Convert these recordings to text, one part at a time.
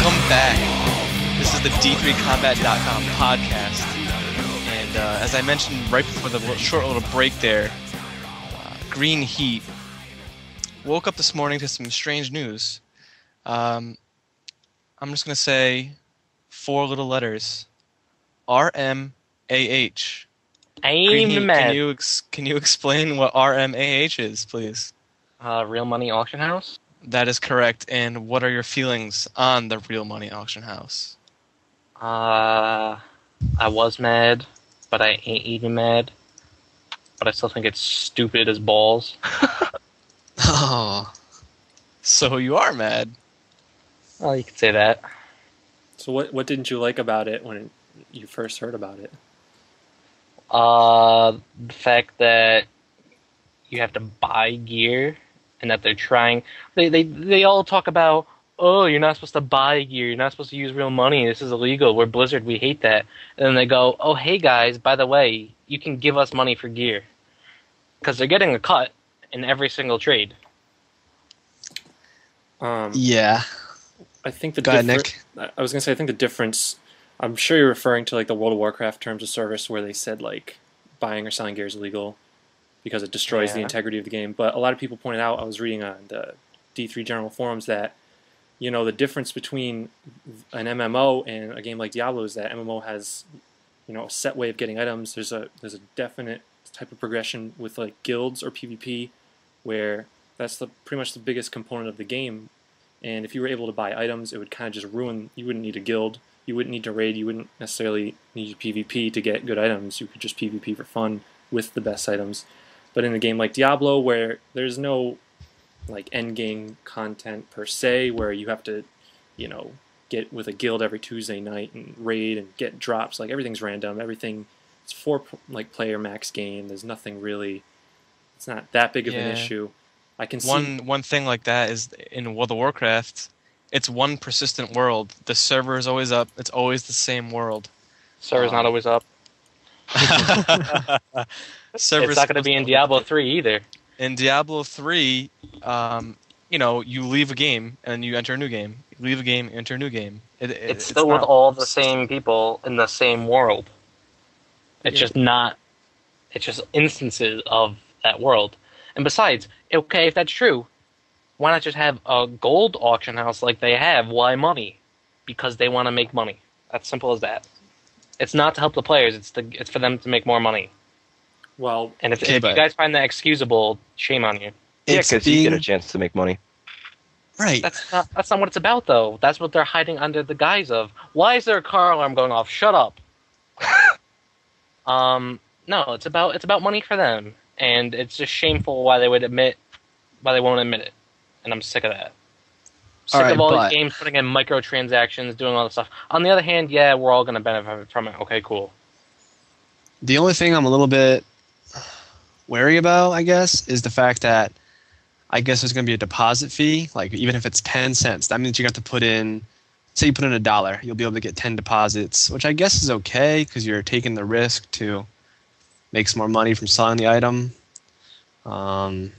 Welcome back. This is the D3Combat.com podcast. And as I mentioned right before the short little break there, GreenHeat woke up this morning to some strange news. I'm just going to say 4 little letters. RMAH. Can you explain what RMAH is, please? Real Money Auction House? That is correct. And what are your feelings on the Real Money Auction House? I was mad, but I ain't even mad. But I still think it's stupid as balls. Oh. So you are mad. Well, you could say that. So what didn't you like about it when you first heard about it? The fact that you have to buy gear, and that they're trying... They all talk about, oh, you're not supposed to buy gear, you're not supposed to use real money, this is illegal, we're Blizzard, we hate that. And then they go, oh, hey guys, by the way, you can give us money for gear. Because they're getting a cut in every single trade. Yeah. I think the Go ahead, Nick. I was gonna say I think the difference. I'm sure you're referring to like the World of Warcraft terms of service where they said like buying or selling gear is illegal because it destroys the integrity of the game. But a lot of people pointed out, I was reading on the D3 general forums that the difference between an MMO and a game like Diablo is that MMO has a set way of getting items. There's a definite type of progression with like guilds or PvP where that's pretty much the biggest component of the game. And if you were able to buy items, it would kind of just ruin. You wouldn't need a guild. You wouldn't need to raid. You wouldn't necessarily need PvP to get good items. You could just PvP for fun with the best items. But in a game like Diablo, where there's no like end game content per se, where you have to, get with a guild every Tuesday night and raid and get drops. Like everything's random. Everything it's 4 like player max game. There's nothing really. It's not that big of an issue. I can see one thing like that is in World of Warcraft. It's one persistent world. The server is always up. It's always the same world. Server's not always up. It's not going to be in Diablo 3 either. In Diablo 3, you leave a game and you enter a new game. You leave a game, enter a new game. It's still with all the same people in the same world. It's just not... It's just instances of that world. And besides, okay, if that's true, why not just have a gold auction house like they have? Why money? Because they want to make money. That's simple as that. It's not to help the players. It's for them to make more money. Well, and if you guys find that excusable, shame on you. Yeah, because you get a chance to make money. Right. That's not what it's about, though. That's what they're hiding under the guise of. Why is there a car alarm going off? Shut up. No, it's about money for them, and it's just shameful why they won't admit it. And I'm sick of that. Sick of all these games putting in microtransactions, doing all this stuff. On the other hand, yeah, we're all going to benefit from it. Okay, cool. The only thing I'm a little bit wary about, I guess, is the fact that I guess there's going to be a deposit fee. Like, even if it's 10 cents, that means you have to put in, say you put in $1, you'll be able to get 10 deposits, which I guess is okay because you're taking the risk to make some more money from selling the item. But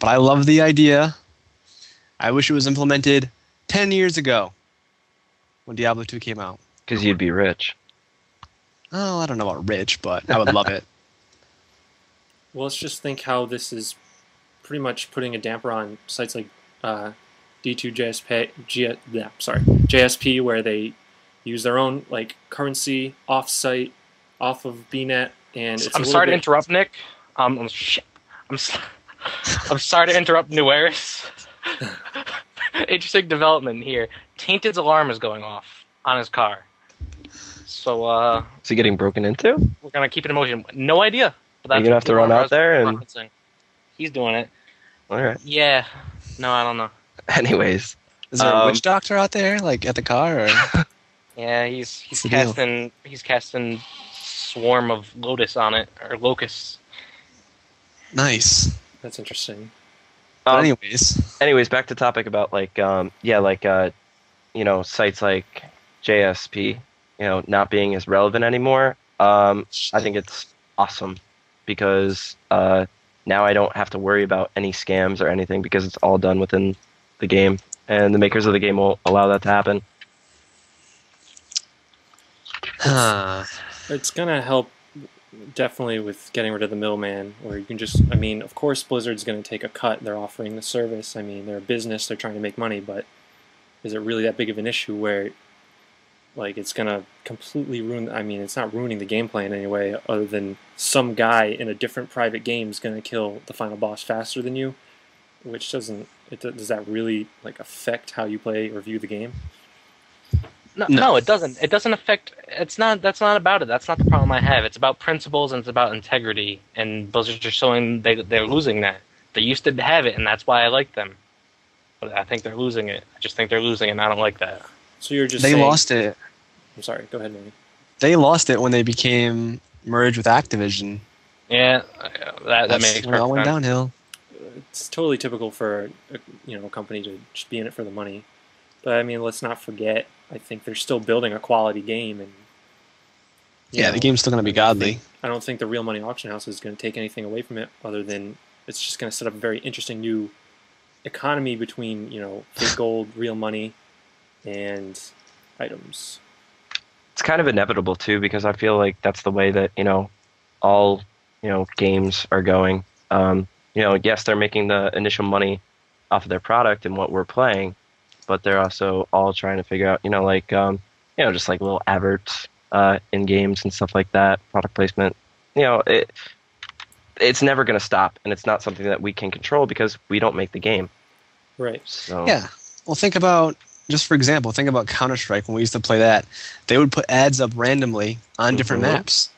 I love the idea. I wish it was implemented 10 years ago when Diablo 2 came out. Because you'd be rich. Oh, I don't know about rich, but I would love it. Well, let's just think how this is pretty much putting a damper on sites like D2 JSP, where they use their own like currency off-site, off of BNet, and it's I'm sorry to interrupt, Nick. I'm sorry to interrupt, Nuaris. Interesting development here. Tainted's alarm is going off on his car. So, is he getting broken into? We're gonna keep it in motion. No idea. But that's You're gonna have to run out there and... He's doing it. Alright. Yeah. No, I don't know. Anyways. Is there a witch doctor out there, like, at the car, or...? Yeah, he's casting Swarm of Lotus on it, or Locusts. Nice. That's interesting. Anyways, back to topic about sites like JSP, not being as relevant anymore. I think it's awesome because now I don't have to worry about any scams or anything because it's all done within the game, and the makers of the game will allow that to happen. It's gonna help definitely with getting rid of the middleman, where you can just, I mean, of course Blizzard's going to take a cut. They're offering the service. I mean, they're a business. They're trying to make money, but is it really that big of an issue where, like, it's going to completely ruin, I mean, it's not ruining the gameplay in any way other than some guy in a different private game is going to kill the final boss faster than you, which doesn't, does that really, like, affect how you play or view the game? No, it doesn't. It doesn't affect. It's not. That's not about it. That's not the problem I have. It's about principles and it's about integrity. And Blizzard's just showing they're losing that. They used to have it, and that's why I like them. But I think they're losing it. I just think they're losing it, and I don't like that. So you're just they saying, lost it. I'm sorry. Go ahead, Manny. They lost it when they became merged with Activision. Yeah, that makes when it all went sense. downhill. It's totally typical for a company to just be in it for the money. But I mean, let's not forget. I think they're still building a quality game, and the game's still going to be godly. I don't think the Real Money Auction House is going to take anything away from it, other than it's just going to set up a very interesting new economy between fake gold, real money, and items. It's kind of inevitable too, because I feel like that's the way that all games are going. Yes, they're making the initial money off of their product and what we're playing, but they're also all trying to figure out, just like little adverts in games and stuff like that, product placement. It's never going to stop, and it's not something that we can control because we don't make the game. Right. So Yeah. Well, think about Counter-Strike when we used to play that. They would put ads up randomly on different maps,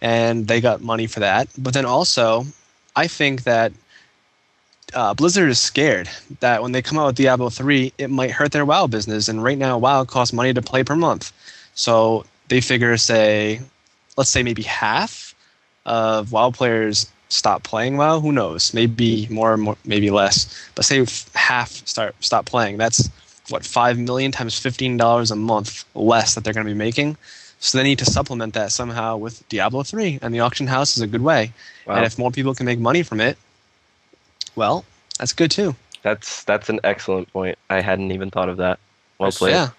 and they got money for that. But then also, I think that Blizzard is scared that when they come out with Diablo 3, it might hurt their WoW business. And right now, WoW costs money to play per month. So they figure, let's say maybe half of WoW players stop playing WoW. Who knows? Maybe more, maybe less. But say half stop playing. That's, what, $5 million times $15 a month less that they're going to be making. So they need to supplement that somehow with Diablo 3. And the auction house is a good way. Wow. And if more people can make money from it, well, that's good too. That's an excellent point. I hadn't even thought of that. Well played. Yeah.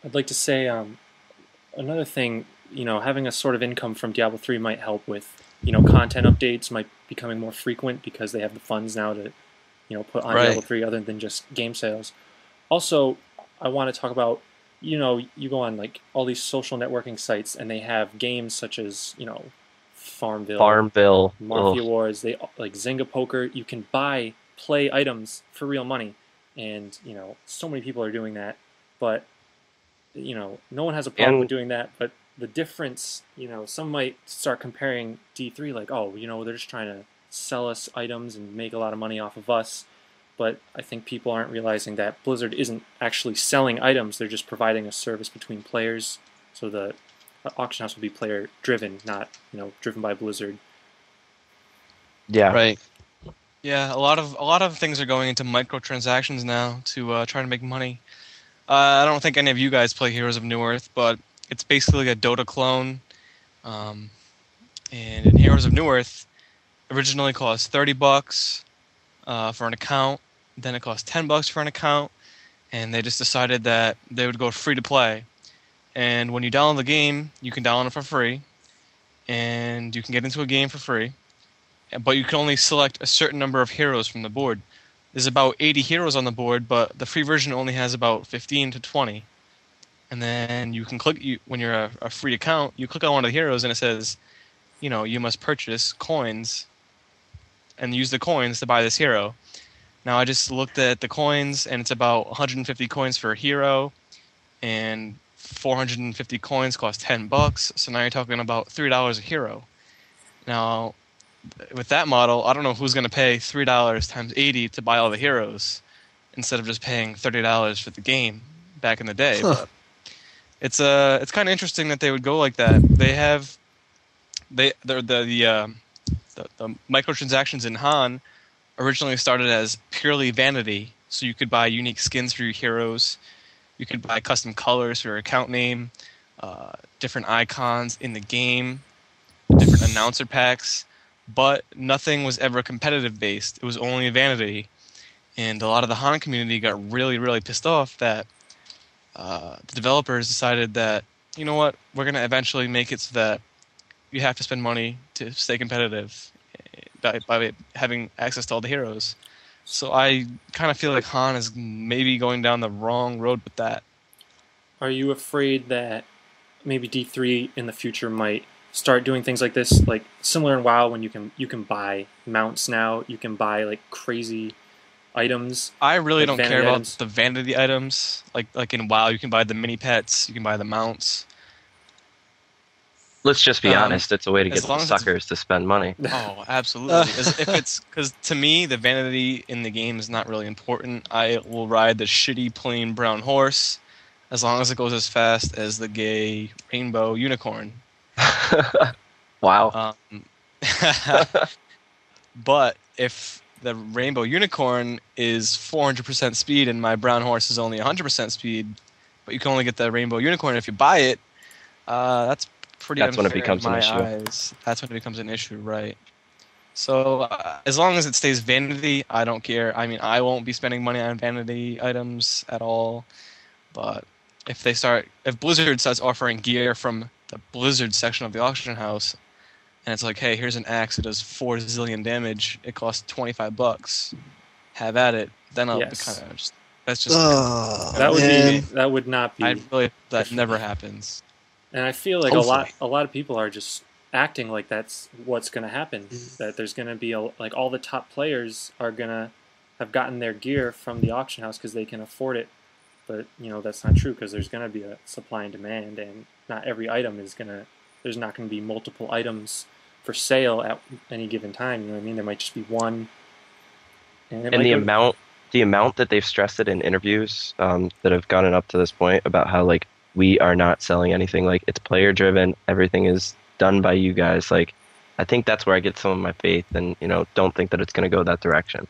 I'd like to say another thing, having a sort of income from Diablo 3 might help with, content updates might becoming more frequent because they have the funds now to, put on Diablo 3 other than just game sales. Also, I want to talk about, you go on like all these social networking sites and they have games such as, Farmville, Mafia Wars, they like Zynga Poker. You can play items for real money, and so many people are doing that. But no one has a problem with doing that. But the difference, some might start comparing D3 like, oh, they're just trying to sell us items and make a lot of money off of us. But I think people aren't realizing that Blizzard isn't actually selling items; they're just providing a service between players. So the auction house will be player driven, not driven by Blizzard. Yeah. Right. Yeah, a lot of things are going into microtransactions now to try to make money. I don't think any of you guys play Heroes of Newerth, but it's basically a Dota clone. And in Heroes of Newerth, originally cost $30 for an account. Then it cost $10 for an account, and they just decided that they would go free to play. And when you download the game, you can download it for free, and you can get into a game for free. But you can only select a certain number of heroes from the board. There's about 80 heroes on the board, but the free version only has about 15 to 20. And then you can click, when you're a free account, you click on one of the heroes, and it says, you must purchase coins and use the coins to buy this hero. Now, I just looked at the coins, and it's about 150 coins for a hero, and 450 coins cost $10, so now you're talking about $3 a hero. Now, with that model, I don't know who's going to pay $3 times 80 to buy all the heroes instead of just paying $30 for the game back in the day. But it's kind of interesting that they would go like that. The microtransactions in Han originally started as purely vanity, so you could buy unique skins for your heroes. You could buy custom colors for your account name, different icons in the game, different announcer packs, but nothing was ever competitive based. It was only vanity. And a lot of the Han community got really, really pissed off that the developers decided that you know what, we're going to eventually make it so that you have to spend money to stay competitive by having access to all the heroes. So I kind of feel like Han is maybe going down the wrong road with that. Are you afraid that maybe D3 in the future might start doing things like this, like similar in WoW when you can buy mounts now, you can buy like crazy items. I really like don't care about items. the vanity items. Like in WoW, you can buy the mini pets, you can buy the mounts. Let's just be honest. It's a way to get as long the as it's- suckers to spend money. Oh, absolutely. If it's because to me, the vanity in the game is not really important. I will ride the shitty plain brown horse as long as it goes as fast as the gay rainbow unicorn. Wow. But if the rainbow unicorn is 400% speed and my brown horse is only 100% speed, but you can only get the rainbow unicorn if you buy it, that's pretty That's when it unfair becomes in an my issue. eyes. That's when it becomes an issue, right? So as long as it stays vanity, I don't care. I mean, I won't be spending money on vanity items at all. But if Blizzard starts offering gear from the Blizzard section of the auction house, and it's like, hey, here's an axe that does 4 zillion damage. It costs $25. Have at it. Then I'll Yes. be kind of that's just That would not be. I really that never happens. And I feel like Hopefully. a lot of people are just acting like that's what's going to happen. That there's going to be like all the top players are going to have gotten their gear from the auction house because they can afford it. But that's not true because there's going to be a supply and demand, and not every item is going to. There's not going to be multiple items for sale at any given time. You know what I mean? There might just be one. And the amount that they've stressed it in interviews that have gotten up to this point about how like we are not selling anything, like it's player driven, everything is done by you guys. Like I think that's where I get some of my faith, and don't think that it's going to go that direction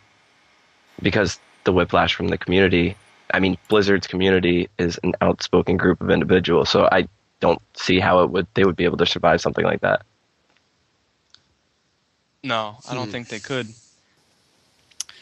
because the whiplash from the community. I mean, Blizzard's community is an outspoken group of individuals, so I don't see how they would be able to survive something like that. No, I don't think they could.